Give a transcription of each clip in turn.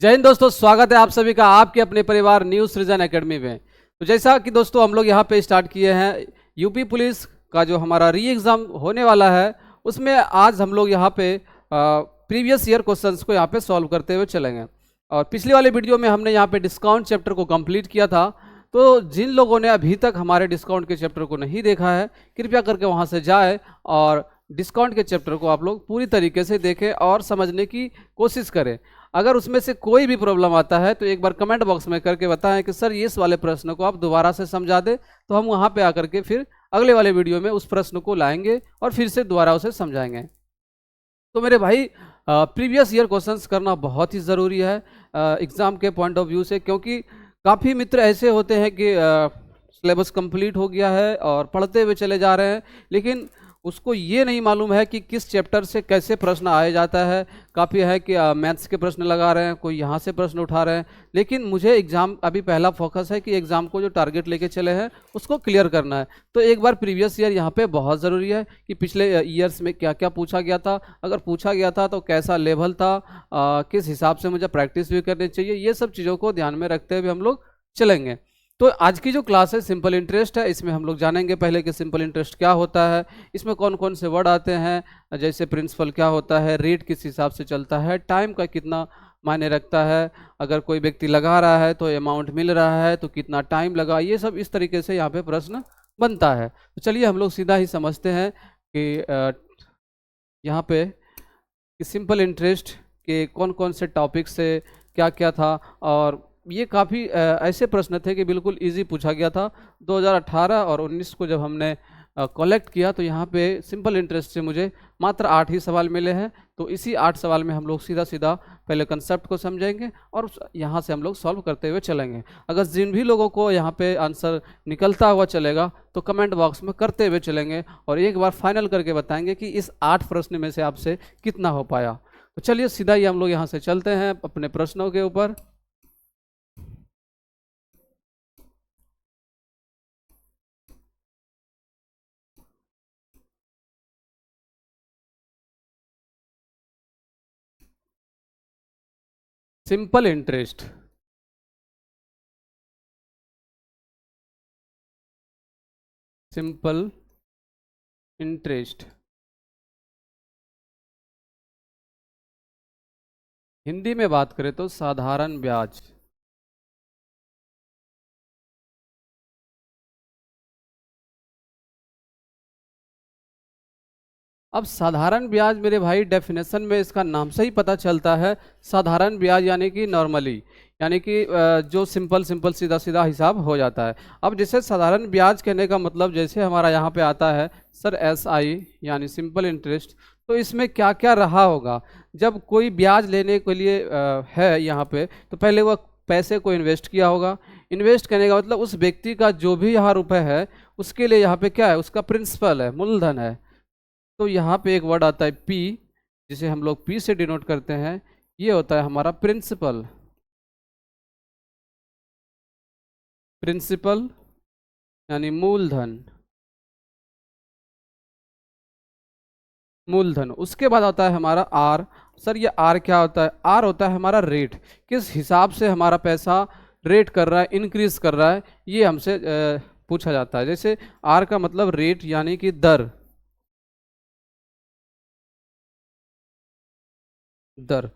जय हिंद दोस्तों, स्वागत है आप सभी का आपके अपने परिवार न्यू सृजन एकेडमी में। तो जैसा कि दोस्तों हम लोग यहाँ पे स्टार्ट किए हैं यूपी पुलिस का जो हमारा री एग्ज़ाम होने वाला है, उसमें आज हम लोग यहाँ पे प्रीवियस ईयर क्वेश्चंस को यहाँ पे सॉल्व करते हुए चलेंगे। और पिछली वाले वीडियो में हमने यहाँ पे डिस्काउंट चैप्टर को कंप्लीट किया था। तो जिन लोगों ने अभी तक हमारे डिस्काउंट के चैप्टर को नहीं देखा है, कृपया करके वहाँ से जाए और डिस्काउंट के चैप्टर को आप लोग पूरी तरीके से देखें और समझने की कोशिश करें। अगर उसमें से कोई भी प्रॉब्लम आता है तो एक बार कमेंट बॉक्स में करके बताएं कि सर इस वाले प्रश्न को आप दोबारा से समझा दें, तो हम वहाँ पे आकर के फिर अगले वाले वीडियो में उस प्रश्न को लाएंगे और फिर से दोबारा उसे समझाएंगे। तो मेरे भाई, प्रीवियस ईयर क्वेश्चंस करना बहुत ही ज़रूरी है एग्ज़ाम के पॉइंट ऑफ व्यू से, क्योंकि काफ़ी मित्र ऐसे होते हैं कि सिलेबस कंप्लीट हो गया है और पढ़ते हुए चले जा रहे हैं, लेकिन उसको ये नहीं मालूम है कि किस चैप्टर से कैसे प्रश्न आया जाता है। काफ़ी है कि मैथ्स के प्रश्न लगा रहे हैं, कोई यहाँ से प्रश्न उठा रहे हैं, लेकिन मुझे एग्ज़ाम अभी पहला फोकस है कि एग्ज़ाम को जो टारगेट लेके चले हैं उसको क्लियर करना है। तो एक बार प्रीवियस ईयर यहाँ पे बहुत ज़रूरी है कि पिछले ईयर्स में क्या क्या पूछा गया था, अगर पूछा गया था तो कैसा लेवल था, किस हिसाब से मुझे प्रैक्टिस भी करनी चाहिए, ये सब चीज़ों को ध्यान में रखते हुए हम लोग चलेंगे। तो आज की जो क्लास है सिंपल इंटरेस्ट है, इसमें हम लोग जानेंगे पहले कि सिंपल इंटरेस्ट क्या होता है, इसमें कौन कौन से वर्ड आते हैं, जैसे प्रिंसिपल क्या होता है, रेट किस हिसाब से चलता है, टाइम का कितना मायने रखता है, अगर कोई व्यक्ति लगा रहा है तो अमाउंट मिल रहा है तो कितना टाइम लगा, ये सब इस तरीके से यहाँ पे प्रश्न बनता है। तो चलिए हम लोग सीधा ही समझते हैं कि यहाँ पे कि सिंपल इंटरेस्ट के कौन कौन से टॉपिक से क्या क्या था। और ये काफ़ी ऐसे प्रश्न थे कि बिल्कुल इजी पूछा गया था। 2018 और 19 को जब हमने कलेक्ट किया तो यहाँ पे सिंपल इंटरेस्ट से मुझे मात्र 8 ही सवाल मिले हैं। तो इसी 8 सवाल में हम लोग सीधा सीधा पहले कंसेप्ट को समझेंगे और यहाँ से हम लोग सॉल्व करते हुए चलेंगे। अगर जिन भी लोगों को यहाँ पे आंसर निकलता हुआ चलेगा तो कमेंट बॉक्स में करते हुए चलेंगे और एक बार फाइनल करके बताएंगे कि इस 8 प्रश्न में से आपसे कितना हो पाया। तो चलिए सीधा ही हम लोग यहाँ से चलते हैं अपने प्रश्नों के ऊपर। Simple interest, simple interest Hindi में बात करें तो साधारण ब्याज। अब साधारण ब्याज मेरे भाई, डेफिनेशन में इसका नाम से ही पता चलता है, साधारण ब्याज यानी कि नॉर्मली, यानी कि जो सिंपल सिंपल सीधा सीधा हिसाब हो जाता है। अब जैसे साधारण ब्याज कहने का मतलब जैसे हमारा यहाँ पे आता है सर SI यानी सिंपल इंटरेस्ट, तो इसमें क्या क्या रहा होगा। जब कोई ब्याज लेने के लिए है यहाँ पे, तो पहले वह पैसे को इन्वेस्ट किया होगा। इन्वेस्ट करने का मतलब उस व्यक्ति का जो भी यहाँ रुपए है उसके लिए यहाँ पे क्या है, उसका प्रिंसिपल है, मूलधन है। तो यहाँ पे एक वर्ड आता है P, जिसे हम लोग P से डिनोट करते हैं, ये होता है हमारा प्रिंसिपल। प्रिंसिपल यानी मूलधन, मूलधन। उसके बाद आता है हमारा R। सर ये R क्या होता है? R होता है हमारा रेट, किस हिसाब से हमारा पैसा रेट कर रहा है, इंक्रीज कर रहा है, ये हमसे पूछा जाता है। जैसे R का मतलब रेट यानी कि दर, दर।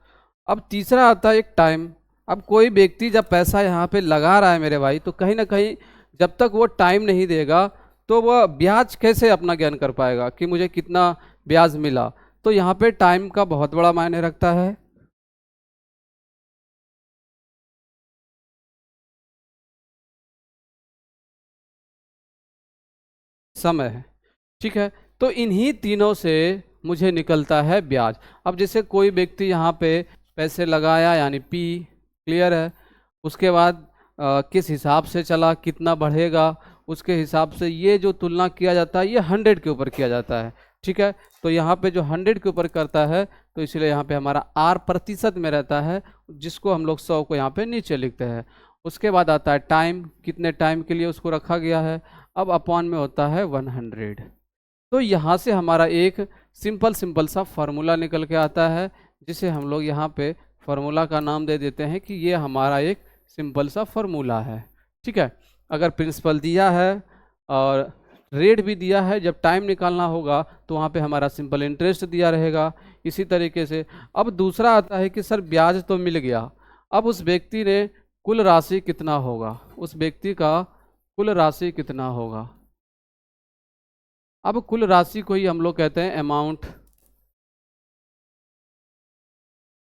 अब तीसरा आता है एक टाइम। अब कोई व्यक्ति जब पैसा यहाँ पे लगा रहा है मेरे भाई, तो कहीं ना कहीं जब तक वो टाइम नहीं देगा तो वह ब्याज कैसे अपना ज्ञान कर पाएगा कि मुझे कितना ब्याज मिला। तो यहाँ पे टाइम का बहुत बड़ा मायने रखता है। समय है, ठीक है। तो इन्हीं तीनों से मुझे निकलता है ब्याज। अब जैसे कोई व्यक्ति यहाँ पे पैसे लगाया यानी P, क्लियर है। उसके बाद किस हिसाब से चला, कितना बढ़ेगा, उसके हिसाब से ये जो तुलना किया जाता है ये 100 के ऊपर किया जाता है, ठीक है। तो यहाँ पे जो 100 के ऊपर करता है तो इसलिए यहाँ पे हमारा R प्रतिशत में रहता है, जिसको हम लोग 100 को यहाँ पे नीचे लिखते हैं। उसके बाद आता है टाइम, कितने टाइम के लिए उसको रखा गया है। अब अपॉन में होता है 100। तो यहाँ से हमारा एक सिंपल सिंपल सा फार्मूला निकल के आता है, जिसे हम लोग यहाँ पे फार्मूला का नाम दे देते हैं कि ये हमारा एक सिंपल सा फार्मूला है। ठीक है, अगर प्रिंसिपल दिया है और रेट भी दिया है, जब टाइम निकालना होगा तो वहाँ पे हमारा सिंपल इंटरेस्ट दिया रहेगा। इसी तरीके से अब दूसरा आता है कि सर ब्याज तो मिल गया, अब उस व्यक्ति ने कुल राशि कितना होगा, उस व्यक्ति का कुल राशि कितना होगा। अब कुल राशि को ही हम लोग कहते हैं अमाउंट,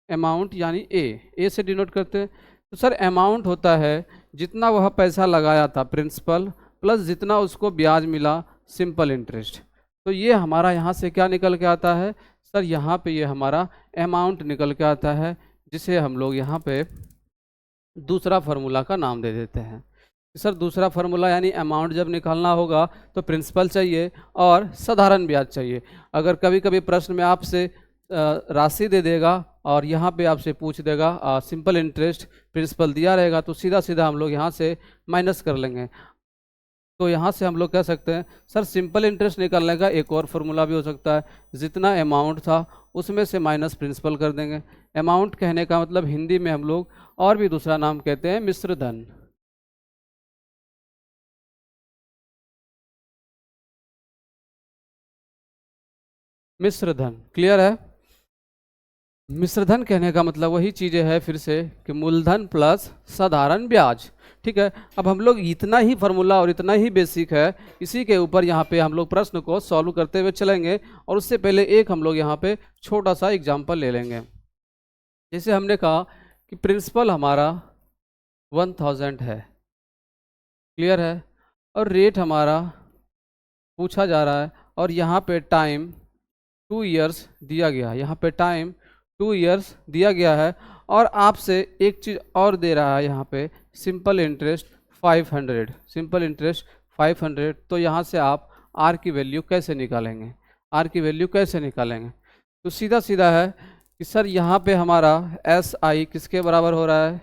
अमाउंट यानी ए से डिनोट करते हैं। तो सर अमाउंट होता है जितना वह पैसा लगाया था प्रिंसिपल प्लस जितना उसको ब्याज मिला सिंपल इंटरेस्ट। तो ये हमारा यहाँ से क्या निकल के आता है सर, यहाँ पे ये हमारा अमाउंट निकल के आता है, जिसे हम लोग यहाँ पे दूसरा फार्मूला का नाम दे देते हैं। सर दूसरा फार्मूला यानी अमाउंट जब निकालना होगा तो प्रिंसिपल चाहिए और साधारण ब्याज चाहिए। अगर कभी कभी प्रश्न में आपसे राशि दे देगा और यहाँ पे आपसे पूछ देगा सिंपल इंटरेस्ट, प्रिंसिपल दिया रहेगा तो सीधा सीधा हम लोग यहाँ से माइनस कर लेंगे। तो यहाँ से हम लोग कह सकते हैं सर सिंपल इंटरेस्ट निकालने का एक और फार्मूला भी हो सकता है, जितना अमाउंट था उसमें से माइनस प्रिंसिपल कर देंगे। अमाउंट कहने का मतलब हिंदी में हम लोग और भी दूसरा नाम कहते हैं मिश्र धन। मिश्र धन क्लियर है। मिश्र धन कहने का मतलब वही चीज़ें है फिर से कि मूलधन प्लस साधारण ब्याज। ठीक है, अब हम लोग इतना ही फार्मूला और इतना ही बेसिक है, इसी के ऊपर यहाँ पे हम लोग प्रश्न को सॉल्व करते हुए चलेंगे। और उससे पहले एक हम लोग यहाँ पे छोटा सा एग्जाम्पल ले लेंगे। जैसे हमने कहा कि प्रिंसिपल हमारा 1000 है, क्लियर है, और रेट हमारा पूछा जा रहा है और यहाँ पे टाइम 2 इयर्स दिया गया है, यहाँ पे टाइम 2 इयर्स दिया गया है और आपसे एक चीज़ और दे रहा है यहाँ पे सिंपल इंटरेस्ट 500, सिंपल इंटरेस्ट 500। तो यहाँ से आप आर की वैल्यू कैसे निकालेंगे, आर की वैल्यू कैसे निकालेंगे। तो सीधा सीधा है कि सर यहाँ पे हमारा एस आई किसके बराबर हो रहा है,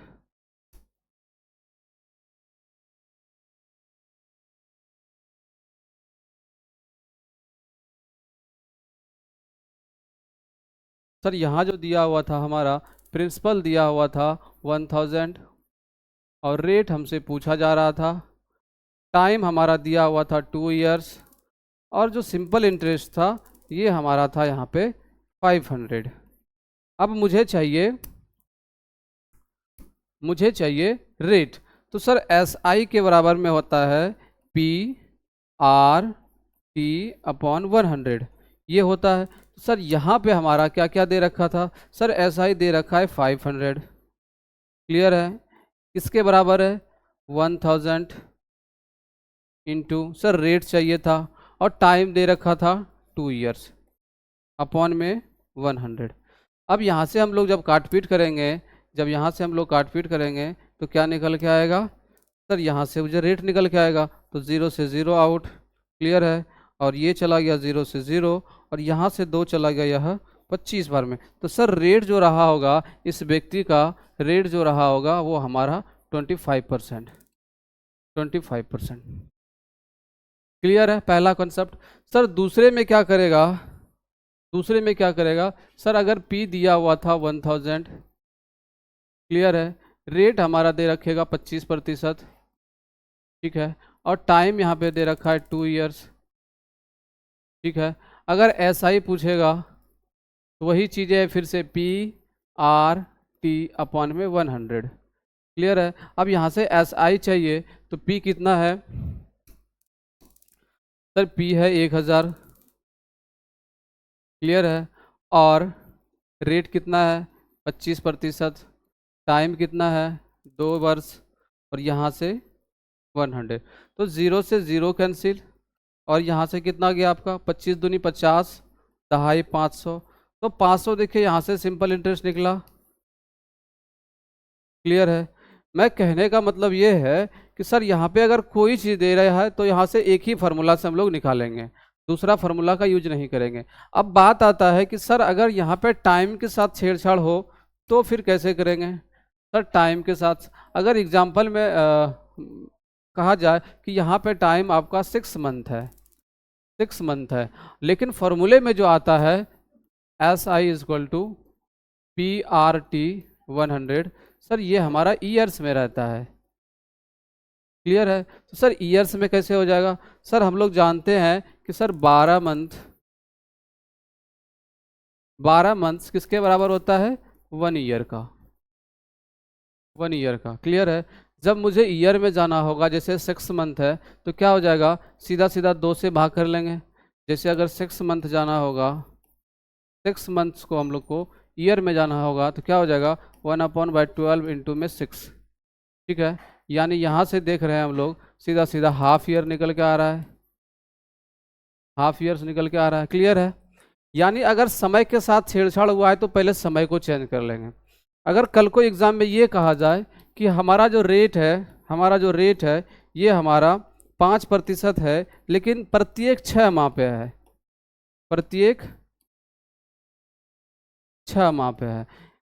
सर यहाँ जो दिया हुआ था हमारा प्रिंसिपल दिया हुआ था 1000 और रेट हमसे पूछा जा रहा था, टाइम हमारा दिया हुआ था 2 इयर्स और जो सिंपल इंटरेस्ट था ये हमारा था यहाँ पे 500। अब मुझे चाहिए रेट। तो सर एस आई के बराबर में होता है पी आर टी अपॉन 100, ये होता है। तो सर यहाँ पे हमारा क्या क्या दे रखा था, सर एस आई दे रखा है 500, क्लियर है, किसके बराबर है 1000 इंटू सर रेट चाहिए था और टाइम दे रखा था 2 इयर्स अपॉन में 100। अब यहाँ से हम लोग जब काटपीट करेंगे, जब यहाँ से हम लोग काटपीट करेंगे तो क्या निकल के आएगा सर, यहाँ से मुझे रेट निकल के आएगा तो 0 से 0 आउट, क्लियर है, और ये चला गया 0 से 0 और यहाँ से 2 चला गया यह 25 बार में। तो सर रेट जो रहा होगा इस व्यक्ति का, रेट जो रहा होगा वो हमारा 25%, 25%, क्लियर है पहला कॉन्सेप्ट। सर दूसरे में क्या करेगा, दूसरे में क्या करेगा सर, अगर P दिया हुआ था 1000, क्लियर है, रेट हमारा दे रखेगा 25%, ठीक है, और टाइम यहाँ पे दे रखा है 2 इयर्स, ठीक है। अगर SI पूछेगा तो वही चीज़ें है फिर से P R T अपॉन में 100, क्लियर है। अब यहाँ से SI चाहिए तो P कितना है सर, P है 1000, क्लियर है, और रेट कितना है 25%, टाइम कितना है 2 वर्ष और यहाँ से 100। तो 0 से 0 कैंसिल और यहाँ से कितना गया आपका 25 दूनी 50, दहाई 500, तो 500 देखिए यहाँ से सिंपल इंटरेस्ट निकला, क्लियर है। मैं कहने का मतलब ये है कि सर यहाँ पे अगर कोई चीज़ दे रहा है तो यहाँ से एक ही फार्मूला से हम लोग निकालेंगे, दूसरा फार्मूला का यूज नहीं करेंगे। अब बात आता है कि सर अगर यहाँ पे टाइम के साथ छेड़छाड़ हो तो फिर कैसे करेंगे। सर टाइम के साथ अगर एग्जाम्पल में कहा जाए कि यहाँ पे टाइम आपका 6 मंथ है, 6 मंथ है, लेकिन फॉर्मूले में जो आता है SI equal to PRT 100। Sir ये हमारा ईयर्स में रहता है, क्लियर है। तो सर ईयर्स में कैसे हो जाएगा? सर हम लोग जानते हैं कि सर 12 मंथ्स किसके बराबर होता है? 1 ईयर का, 1 ईयर का, क्लियर है। जब मुझे ईयर में जाना होगा, जैसे 6 मंथ है तो क्या हो जाएगा, सीधा सीधा 2 से भाग कर लेंगे। जैसे अगर 6 मंथ जाना होगा, 6 मंथ्स को हम लोग को ईयर में जाना होगा तो क्या हो जाएगा, 1/12 इंटू में 6, ठीक है। यानी यहाँ से देख रहे हैं हम लोग, सीधा सीधा हाफ ईयर निकल के आ रहा है, हाफ ईयर्स निकल के आ रहा है, क्लियर है। यानी अगर समय के साथ छेड़छाड़ हुआ है तो पहले समय को चेंज कर लेंगे। अगर कल को एग्जाम में ये कहा जाए कि हमारा जो रेट है, हमारा जो रेट है ये हमारा 5% है, लेकिन प्रत्येक 6 माह पे है, प्रत्येक 6 माह पे है,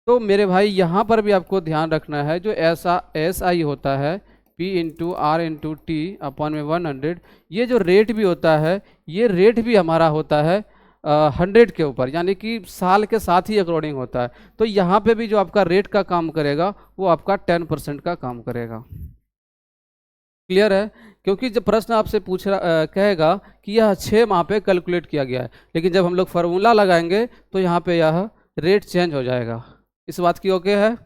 तो मेरे भाई यहाँ पर भी आपको ध्यान रखना है, जो ऐसा SI होता है P/R/T/100, ये जो रेट भी होता है, ये रेट भी हमारा होता है 100 के ऊपर, यानी कि साल के साथ ही अकॉर्डिंग होता है। तो यहाँ पे भी जो आपका रेट का काम करेगा वो आपका 10% का काम करेगा, क्लियर है। क्योंकि जब प्रश्न आपसे पूछ रहा कहेगा कि यह 6 माह पे कैलकुलेट किया गया है, लेकिन जब हम लोग फार्मूला लगाएंगे तो यहाँ पे यह रेट चेंज हो जाएगा। इस बात की ओके है?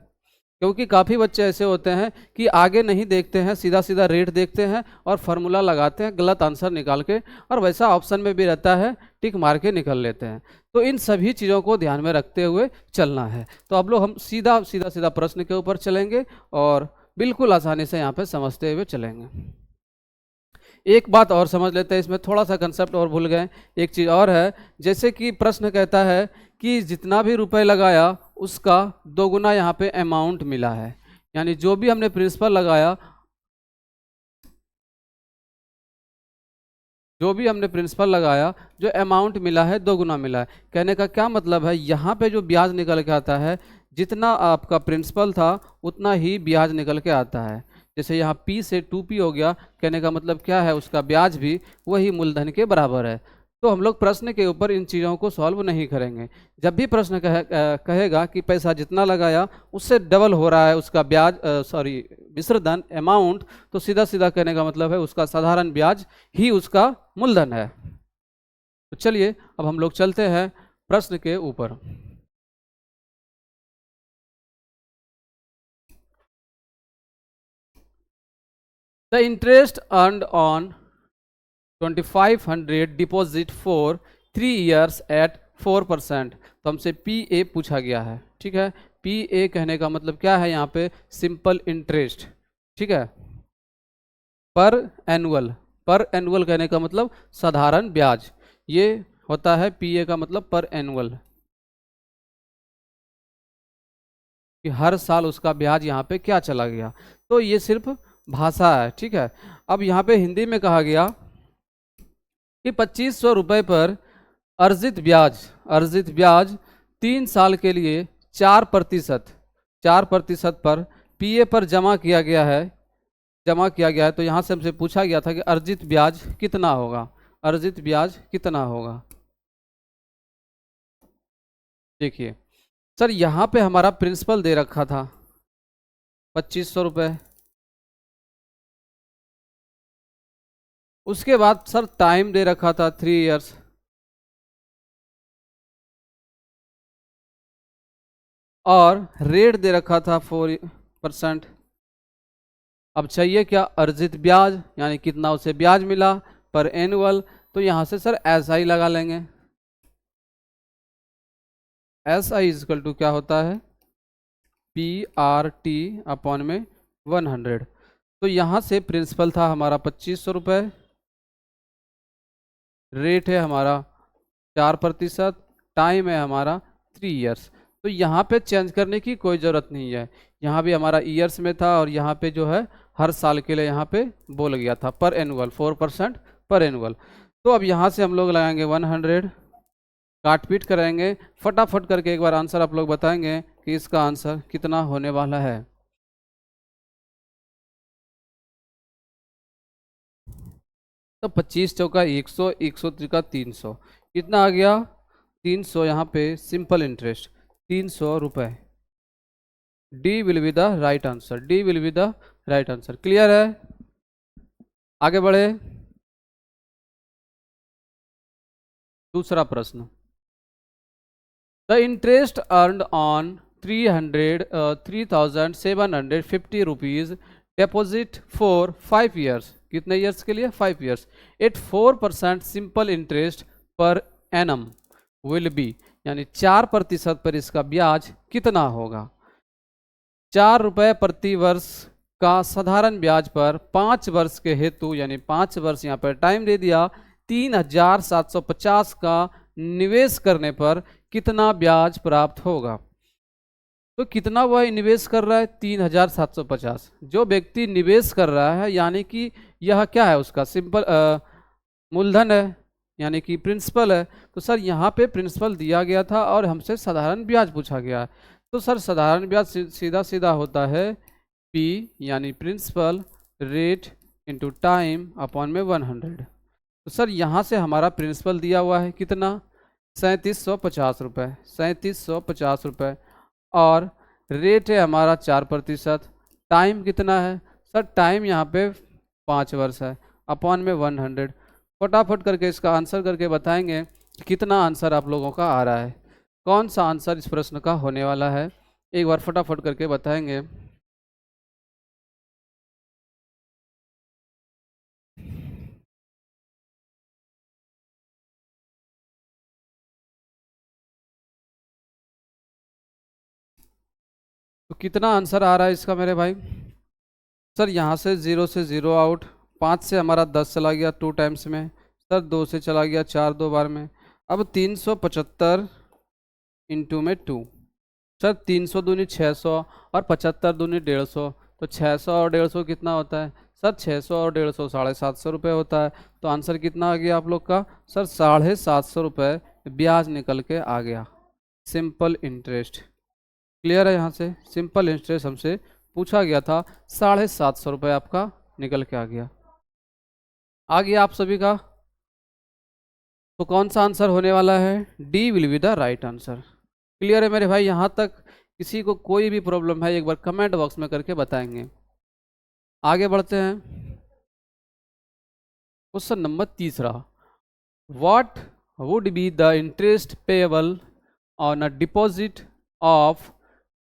क्योंकि काफ़ी बच्चे ऐसे होते हैं कि आगे नहीं देखते हैं, सीधा सीधा रेट देखते हैं और फार्मूला लगाते हैं गलत आंसर निकाल के, और वैसा ऑप्शन में भी रहता है, टिक मार के निकल लेते हैं। तो इन सभी चीज़ों को ध्यान में रखते हुए चलना है। तो अब लोग हम सीधा सीधा सीधा प्रश्न के ऊपर चलेंगे और बिल्कुल आसानी से यहाँ पे समझते हुए चलेंगे। एक बात और समझ लेते हैं, इसमें थोड़ा सा कंसेप्ट और भूल गए। एक चीज़ और है, जैसे कि प्रश्न कहता है कि जितना भी रुपए लगाया उसका 2 गुना यहाँ पे अमाउंट मिला है, यानी जो भी हमने प्रिंसिपल लगाया, जो भी हमने प्रिंसिपल लगाया, जो अमाउंट मिला है 2 गुना मिला है। कहने का क्या मतलब है, यहाँ पे जो ब्याज निकल के आता है, जितना आपका प्रिंसिपल था उतना ही ब्याज निकल के आता है। जैसे यहाँ P से 2P हो गया, कहने का मतलब क्या है, उसका ब्याज भी वही मूलधन के बराबर है। तो हम लोग प्रश्न के ऊपर इन चीज़ों को सॉल्व नहीं करेंगे। जब भी प्रश्न कहेगा कि पैसा जितना लगाया उससे डबल हो रहा है उसका ब्याज, सॉरी मिश्रधन अमाउंट, तो सीधा सीधा कहने का मतलब है उसका साधारण ब्याज ही उसका मूलधन है। तो चलिए अब हम लोग चलते हैं प्रश्न के ऊपर। The interest earned on 2500 deposit for 3 years at 4%। तो हमसे PA पूछा गया है, ठीक है। PA कहने का मतलब क्या है, यहाँ पे सिंपल इंटरेस्ट, ठीक है, पर एनुअल। पर एनुअल कहने का मतलब साधारण ब्याज, ये होता है PA का मतलब पर एनुअल, कि हर साल उसका ब्याज यहाँ पे क्या चला गया। तो ये सिर्फ भाषा है, ठीक है। अब यहाँ पे हिंदी में कहा गया कि 2500 रुपये पर अर्जित ब्याज 3 साल के लिए 4% पर PA पर जमा किया गया है, तो यहाँ से हमसे पूछा गया था कि अर्जित ब्याज कितना होगा, अर्जित ब्याज कितना होगा। देखिए सर यहाँ पे हमारा प्रिंसिपल दे रखा था 2500 रुपये, उसके बाद सर टाइम दे रखा था 3 years, और रेट दे रखा था 4%। अब चाहिए क्या, अर्जित ब्याज, यानी कितना उसे ब्याज मिला पर एनुअल। तो यहाँ से सर SI लगा लेंगे। SI इजकल टू क्या होता है, PRT अपॉन में 100। तो यहाँ से प्रिंसिपल था हमारा 2500 रुपये, रेट है हमारा 4%, टाइम है हमारा 3 years। तो यहाँ पे चेंज करने की कोई ज़रूरत नहीं है, यहाँ भी हमारा ईयर्स में था और यहाँ पे जो है हर साल के लिए यहाँ पे बोल गया था पर एनुअल, 4% पर एनुअल। तो अब यहाँ से हम लोग लगाएंगे 100, काट पीट करेंगे, फटाफट करके एक बार आंसर आप लोग बताएंगे कि इसका आंसर कितना होने वाला है। तो 25 चौका 100, 100 त्रिका 300, कितना आ गया 300। यहाँ पे सिंपल इंटरेस्ट 300 रुपये, D will be the right answer, D will be the right answer. Clear है? आगे बढ़े। दूसरा प्रश्न, the interest earned on 3,750 rupees deposit for 5 years, कितने ईयर्स के लिए? 5 years, at 4% simple interest per annum will be, यानी 4% पर इसका ब्याज कितना होगा? 4 रुपये प्रति वर्ष का साधारण ब्याज पर 5 वर्ष के हेतु, यानी 5 वर्ष यहाँ पर टाइम दे दिया, 3,750 का निवेश करने पर कितना ब्याज प्राप्त होगा? तो कितना वह निवेश कर रहा है? 3,750। जो व्यक्ति निवेश कर रहा है यानी कि यह क्या है? उसका सिंपल मूलधन है, यानी कि प्रिंसिपल है। तो सर यहाँ पे प्रिंसिपल दिया गया था और हमसे साधारण ब्याज पूछा गया है। तो सर साधारण ब्याज सीधा सीधा होता है P यानी principal rate into time upon में 100। तो सर यहाँ से हमारा प्रिंसिपल दिया हुआ है कितना? 3750 रुपये, 3750 रुपये, और रेट है हमारा 4%। टाइम कितना है? सर टाइम यहाँ पे 5 वर्ष है, अपॉन में 100। फटाफट करके इसका आंसर करके बताएंगे कितना आंसर आप लोगों का आ रहा है, कौन सा आंसर इस प्रश्न का होने वाला है, एक बार फटाफट करके बताएंगे। तो कितना आंसर आ रहा है इसका मेरे भाई? सर यहाँ से 0 से 0 आउट, 5 से हमारा 10 चला गया 2 टाइम्स में, सर 2 से चला गया 4 2 बार में, अब 375 इंटू में 2, सर 300 दूनी 600 और 75 दूनी 150, तो 600 और 150 कितना होता है? सर 600 और 150 750 रुपये होता है। तो आंसर कितना आ गया आप लोग का? सर 750 रुपये ब्याज निकल के आ गया, सिंपल इंटरेस्ट। क्लियर है? यहाँ से सिंपल इंटरेस्ट हमसे पूछा गया था, 750 रुपये आपका निकल के आ गया। आ गया आप सभी का? तो कौन सा आंसर होने वाला है? D will be the right answer. Clear है मेरे भाई? यहाँ तक किसी को कोई भी प्रॉब्लम है एक बार कमेंट बॉक्स में करके बताएंगे। आगे बढ़ते हैं। क्वेश्चन नंबर तीसरा, what would be the interest payable on a deposit of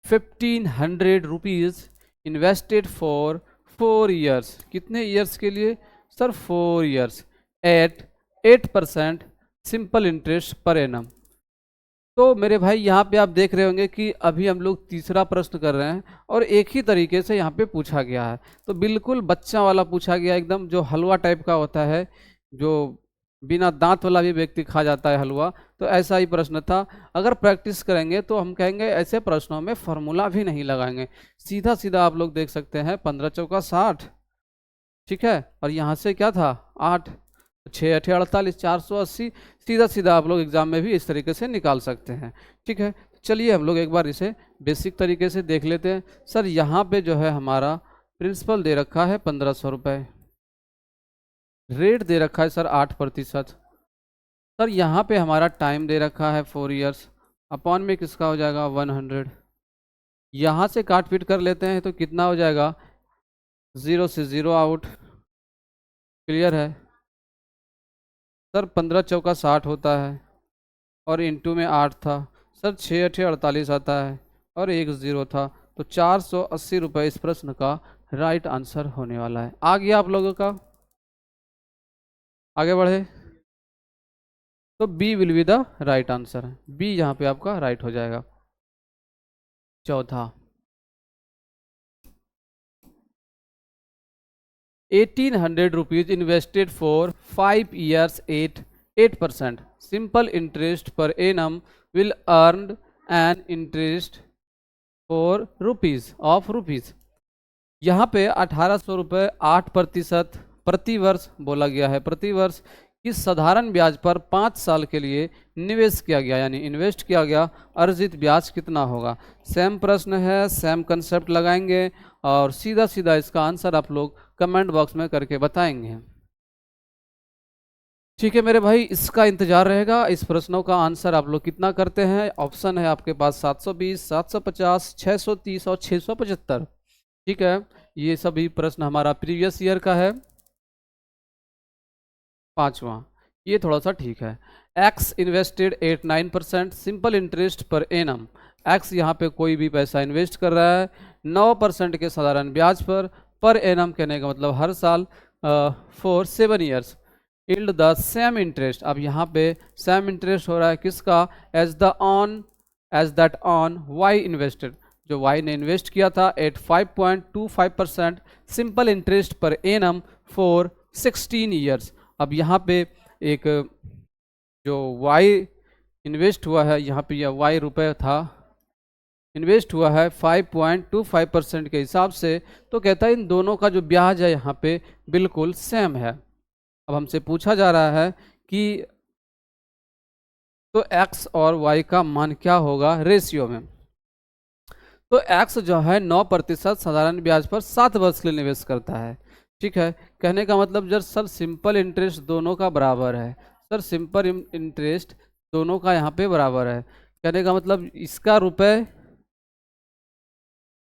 1500 rupees invested for 4 years, कितने ईयर्स के लिए? Sir 4 years, at 8% simple interest per annum. तो मेरे भाई यहाँ पे आप देख रहे होंगे कि अभी हम लोग तीसरा प्रश्न कर रहे हैं और एक ही तरीके से यहाँ पे पूछा गया है। तो बिल्कुल बच्चा वाला पूछा गया, एकदम जो हलवा टाइप का होता है, जो बिना दांत वाला भी व्यक्ति खा जाता है हलवा, तो ऐसा ही प्रश्न था। अगर प्रैक्टिस करेंगे तो हम कहेंगे ऐसे प्रश्नों में फॉर्मूला भी नहीं लगाएंगे, सीधा सीधा आप लोग देख सकते हैं 15 चौका 60, ठीक है, और यहाँ से क्या था 8, 6 8 48, 480, सीधा सीधा आप लोग एग्जाम में भी इस तरीके से निकाल सकते हैं। ठीक है, चलिए हम लोग एक बार इसे बेसिक तरीके से देख लेते हैं। सर यहाँ पे जो है हमारा प्रिंसिपल दे रखा है 1500 रुपये, रेट दे रखा है सर 8%, सर यहाँ पे हमारा टाइम दे रखा है 4 ईयर्स, अपॉन में किसका हो जाएगा 100। यहाँ से काट पीट कर लेते हैं तो कितना हो जाएगा? 0 से 0 आउट। क्लियर है? सर 15 चौका 60 होता है और इंटू में 8 था, सर 6 8 48 आता है और 1 0 था, तो 480 रुपये इस प्रश्न का राइट आंसर होने वाला है। आ गया आप लोगों का? आगे बढ़े तो B will be the right answer, B यहाँ पे आपका राइट हो जाएगा। चौथा, 1800 rupees invested for 5 years at 8% simple interest per annum will earn an interest for rupees of rupees. यहाँ पे 1800 रुपये 8% प्रति वर्ष बोला गया है, प्रति वर्ष की साधारण ब्याज पर 5 साल के लिए निवेश किया गया, यानी इन्वेस्ट किया गया, अर्जित ब्याज कितना होगा? सेम प्रश्न है, सेम कंसेप्ट लगाएंगे और सीधा सीधा इसका आंसर आप लोग कमेंट बॉक्स में करके बताएंगे। ठीक है मेरे भाई, इसका इंतजार रहेगा। इस प्रश्नों का आंसर आप लोग कितना करते हैं? ऑप्शन है आपके पास 720, 750, 630 और 675। ठीक है, ये सभी प्रश्न हमारा प्रीवियस ईयर का है। पांचवा, ये थोड़ा सा ठीक है। X invested at 9% simple interest per annum. X यहाँ पे कोई भी पैसा इन्वेस्ट कर रहा है 9% के साधारण ब्याज पर एनम कहने का मतलब हर साल for 7 years yield the same interest. अब यहाँ पे सेम इंटरेस्ट हो रहा है किसका? As that on Y invested, जो वाई ने इन्वेस्ट किया था at 5.25% simple interest per annum for 16 years. अब यहाँ पे एक जो वाई इन्वेस्ट हुआ है, यहाँ पे यह वाई रुपये था, इन्वेस्ट हुआ है 5.25% के हिसाब से, तो कहता है इन दोनों का जो ब्याज है यहाँ पे बिल्कुल सेम है। अब हमसे पूछा जा रहा है कि तो x और y का मान क्या होगा रेशियो में। तो x जो है 9% साधारण ब्याज पर 7 वर्ष के लिए निवेश करता है। ठीक है, कहने का मतलब जब सर सिंपल इंटरेस्ट दोनों का बराबर है, सर सिंपल इंटरेस्ट दोनों का यहाँ पे बराबर है, कहने का मतलब इसका रुपए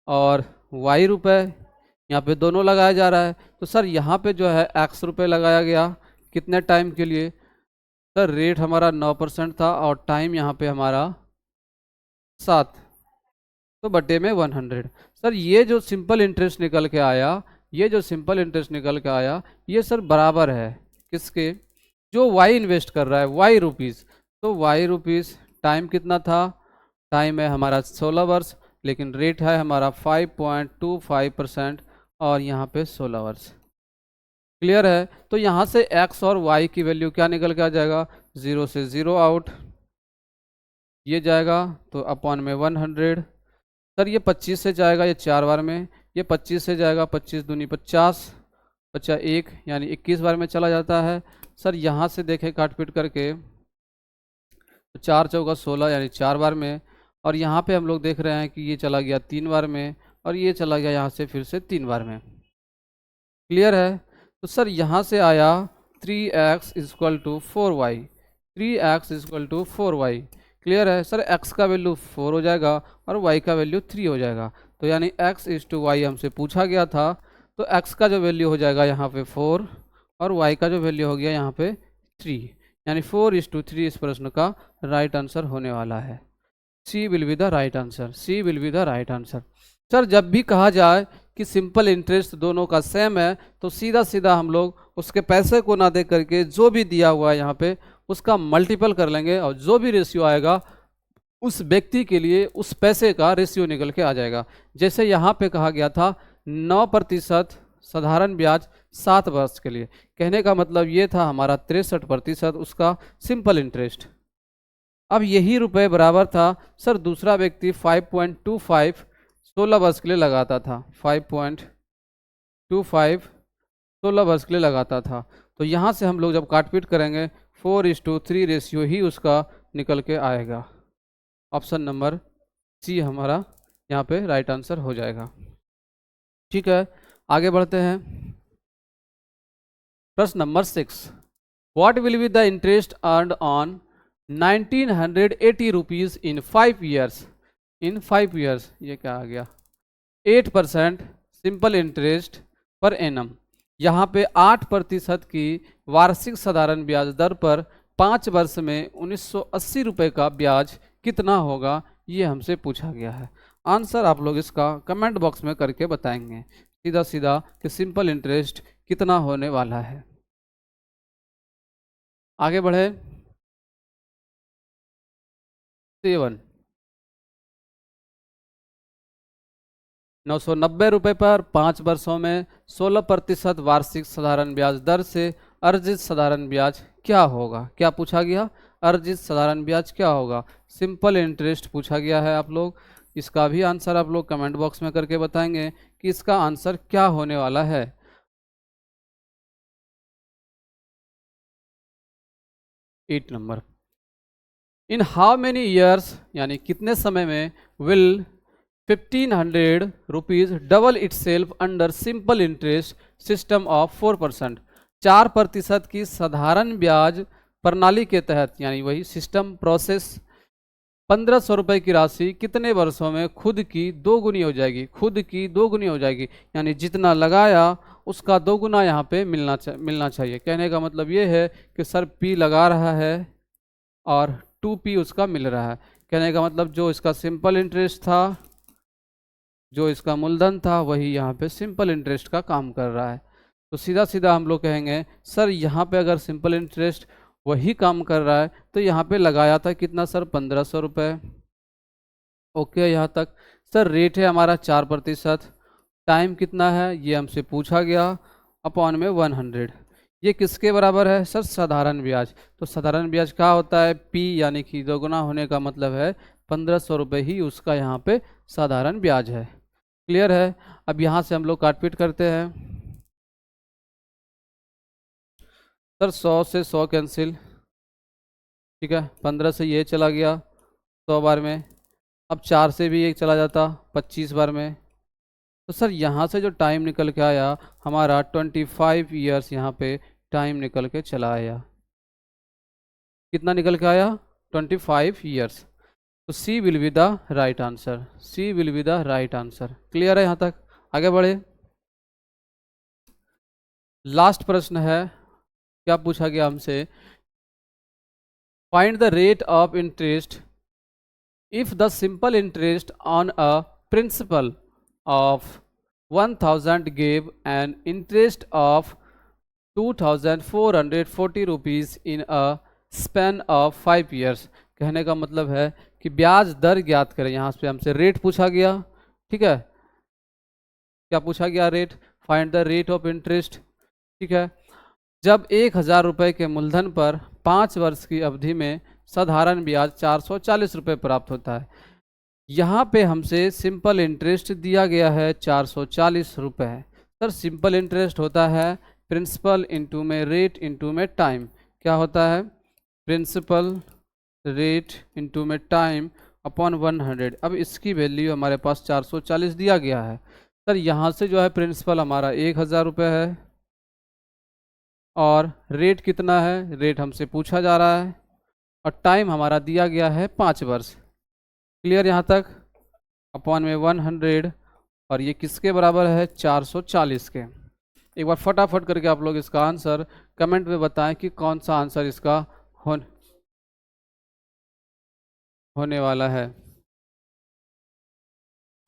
और y रुपए यहाँ पे दोनों लगाया जा रहा है। तो सर यहाँ पे जो है x रुपए लगाया गया, कितने टाइम के लिए? सर रेट हमारा 9% था और टाइम यहाँ पे हमारा 7, तो बटे में 100। सर ये जो सिंपल इंटरेस्ट निकल के आया, ये जो सिंपल इंटरेस्ट निकल के आया, ये सर बराबर है किसके? जो वाई इन्वेस्ट कर रहा है, वाई रुपीज़। तो वाई रुपीज़ टाइम कितना था? टाइम है हमारा 16 वर्ष, लेकिन रेट है हमारा 5.25% और यहाँ पे 16 वर्ष। क्लियर है? तो यहाँ से x और y की वैल्यू क्या निकल के आ जाएगा? 0 से 0 आउट, ये जाएगा तो अपॉन में 100। सर ये 25 से जाएगा, ये 4 बार में, ये 25 से जाएगा, 25 दूनी 50, 50 1 यानी 21 बार में चला जाता है। सर यहाँ से देखें काट पीट करके तो 4 चौका 16 यानी 4 बार में, और यहाँ पे हम लोग देख रहे हैं कि ये चला गया 3 बार में और ये चला गया यहाँ से फिर से 3 बार में। क्लियर है? तो सर यहाँ से आया 3x equal to 4y, 3x equal to 4y। Clear है? सर x का वैल्यू 4 हो जाएगा और y का वैल्यू 3 हो जाएगा, तो यानी x इज टू वाई हमसे पूछा गया था, तो x का जो वैल्यू हो जाएगा यहाँ पे 4 और y का जो वैल्यू हो गया यहाँ पे 3, यानी 4:3 इस प्रश्न का राइट आंसर होने वाला है। C will be the right answer, C will be the right answer. Sir जब भी कहा जाए कि सिंपल इंटरेस्ट दोनों का सेम है, तो सीधा सीधा हम लोग उसके पैसे को ना दे करके जो भी दिया हुआ है यहाँ पे उसका मल्टीपल कर लेंगे और जो भी रेशियो आएगा उस व्यक्ति के लिए उस पैसे का रेशियो निकल के आ जाएगा। जैसे यहाँ पे कहा गया था 9% साधारण ब्याज 7 वर्ष के लिए, कहने का मतलब ये था हमारा 63% उसका सिंपल इंटरेस्ट। अब यही रुपए बराबर था सर दूसरा व्यक्ति 5.25 16 वर्ष के लिए लगाता था, 5.25 16 वर्ष के लिए लगाता था। तो यहाँ से हम लोग जब काटपीट करेंगे 4:3 रेशियो ही उसका निकल के आएगा। ऑप्शन नंबर सी हमारा यहाँ पे राइट आंसर हो जाएगा। ठीक है, आगे बढ़ते हैं। प्रश्न number 6, what will be the interest earned on 1980 rupees in 5 years? In 5 years ये क्या आ गया? 8% सिंपल इंटरेस्ट पर एनम। यहाँ पे 8% की वार्षिक साधारण ब्याज दर पर 5 वर्ष में 1980 रुपये का ब्याज कितना होगा, ये हमसे पूछा गया है। आंसर आप लोग इसका कमेंट बॉक्स में करके बताएंगे सीधा सीधा कि सिंपल इंटरेस्ट कितना होने वाला है। आगे बढ़े। 7, 990 रुपये पर 5 वर्षों में 16% वार्षिक साधारण ब्याज दर से अर्जित साधारण ब्याज क्या होगा? क्या पूछा गया? अर्जित साधारण ब्याज क्या होगा? सिंपल इंटरेस्ट पूछा गया है। आप लोग इसका भी आंसर आप लोग कमेंट बॉक्स में करके बताएंगे कि इसका आंसर क्या होने वाला है। 8 number, in how many years यानी कितने समय में will 1500 rupees double it self under simple interest system of 4%? 4% की साधारण ब्याज प्रणाली के तहत, यानी वही सिस्टम प्रोसेस, 1500 रुपये की राशि कितने वर्षों में खुद की दोगुनी हो जाएगी? खुद की दोगुनी हो जाएगी, यानी जितना लगाया उसका दोगुना यहाँ पे मिलना चाहिए। कहने का मतलब ये है कि सर P लगा रहा है और 2P उसका मिल रहा है। कहने का मतलब जो इसका सिंपल इंटरेस्ट था, जो इसका मूलधन था, वही यहाँ पे सिंपल इंटरेस्ट का काम कर रहा है। तो सीधा सीधा हम लोग कहेंगे सर यहाँ पे अगर सिंपल इंटरेस्ट वही काम कर रहा है तो यहाँ पे लगाया था कितना सर? 1500 रुपये। ओके, यहाँ तक। सर रेट है हमारा 4%, टाइम कितना है ये हमसे पूछा गया, अपॉन में 100। ये किसके बराबर है सर? साधारण ब्याज। तो साधारण ब्याज क्या होता है? P, यानी कि दोगुना होने का मतलब है 1500 रुपये ही उसका यहाँ पे साधारण ब्याज है। क्लियर है? अब यहाँ से हम लोग काटपीट करते हैं। सर 100 से 100 कैंसिल, ठीक है। 15 से ये चला गया 100 बार में। अब 4 से भी एक चला जाता 25 बार में। तो सर यहाँ से जो टाइम निकल के आया हमारा 25 ईयर्स यहाँ पे टाइम निकल के चला आया। कितना निकल के आया? 25 ईयर्स। तो C will be the right answer. C will be the right answer. Clear है यहाँ तक? आगे बढ़े। लास्ट प्रश्न है, क्या पूछा गया हमसे? Find the rate of interest if the simple interest on a principal of 1000 gave an interest of 2440 rupees in a span of 5 years। कहने का मतलब है कि ब्याज दर ज्ञात करें। यहाँ पे हमसे रेट पूछा गया, ठीक है। क्या पूछा गया? Rate. Find the rate of interest, ठीक है। जब 1000 रुपये के मूलधन पर 5 वर्ष की अवधि में साधारण ब्याज 440 रुपये प्राप्त होता है। यहाँ पे हमसे सिंपल इंटरेस्ट दिया गया है 440 रुपये। सर सिंपल इंटरेस्ट होता है प्रिंसिपल इंटू में रेट इंटू में टाइम। क्या होता है? प्रिंसिपल रेट इंटू में टाइम अपॉन 100। अब इसकी वैल्यू हमारे पास 440 दिया गया है। सर यहाँ से जो है प्रिंसिपल हमारा 1000 रुपये है और रेट कितना है? रेट हमसे पूछा जा रहा है और टाइम हमारा दिया गया है 5 वर्ष। क्लियर यहाँ तक? अपॉन में 100 और ये किसके बराबर है? 440 के। एक बार फटाफट करके आप लोग इसका आंसर कमेंट में बताएं कि कौन सा आंसर इसका होने वाला है।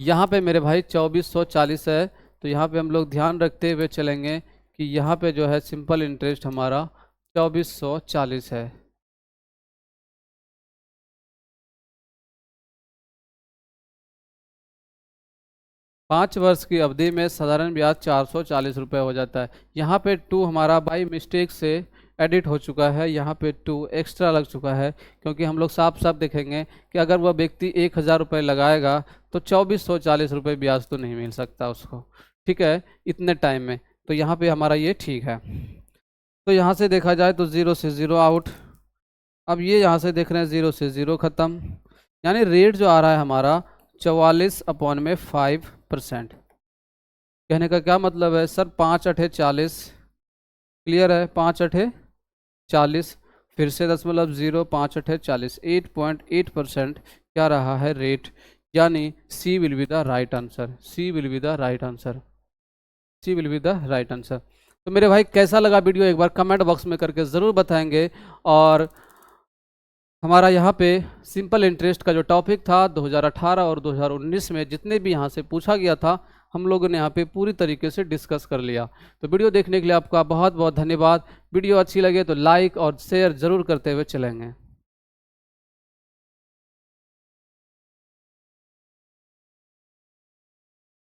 यहाँ पे मेरे भाई 2440 है, तो यहाँ पे हम लोग ध्यान रखते हुए चलेंगे कि यहाँ पे जो है सिंपल इंटरेस्ट हमारा 2440 है। पाँच वर्ष की अवधि में साधारण ब्याज 440 रुपये हो जाता है। यहाँ पे 2 हमारा बाई मिस्टेक से एडिट हो चुका है, यहाँ पे 2 एक्स्ट्रा लग चुका है, क्योंकि हम लोग साफ साफ देखेंगे कि अगर वह व्यक्ति 1000 रुपये लगाएगा तो 2440 रुपये ब्याज तो नहीं मिल सकता उसको, ठीक है, इतने टाइम में। तो यहाँ पे हमारा ये ठीक है। तो यहाँ से देखा जाए तो 0 से 0 आउट। अब ये यहाँ से देख रहे हैं 0 से 0 ख़त्म, यानी रेट जो आ रहा है हमारा 44/5%। कहने का क्या मतलब है सर? 5 अठे 40। क्लियर है? 5 अठे 40, फिर से 0.0, 5 अठे 40, 8.8% क्या रहा है रेट, यानी C will be the right answer. C will be the right answer. C will be the right answer. तो मेरे भाई कैसा लगा वीडियो एक बार कमेंट बॉक्स में करके ज़रूर बताएंगे। और हमारा यहाँ पे सिंपल इंटरेस्ट का जो टॉपिक था 2018 और 2019 में जितने भी यहाँ से पूछा गया था हम लोगों ने यहाँ पे पूरी तरीके से डिस्कस कर लिया। तो वीडियो देखने के लिए आपका बहुत बहुत धन्यवाद। वीडियो अच्छी लगे तो लाइक और शेयर ज़रूर करते हुए चलेंगे।